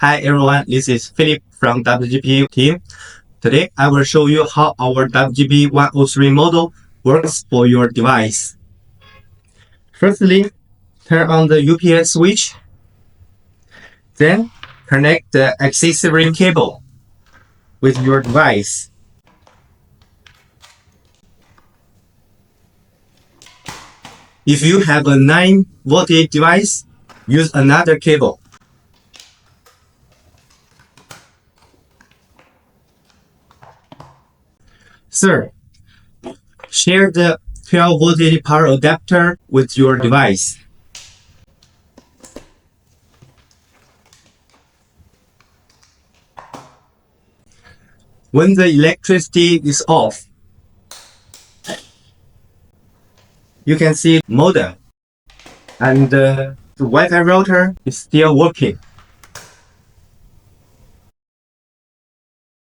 Hi everyone, this is Philip from WGP team. Today I will show you how our WGP103 model works for your device. Firstly, turn on the UPS switch. Then connect the accessory cable with your device. If you have a 9 voltage device, use another cable. Third, share the 12 voltage power adapter with your device. When the electricity is off, you can see modem and the Wi-Fi router is still working.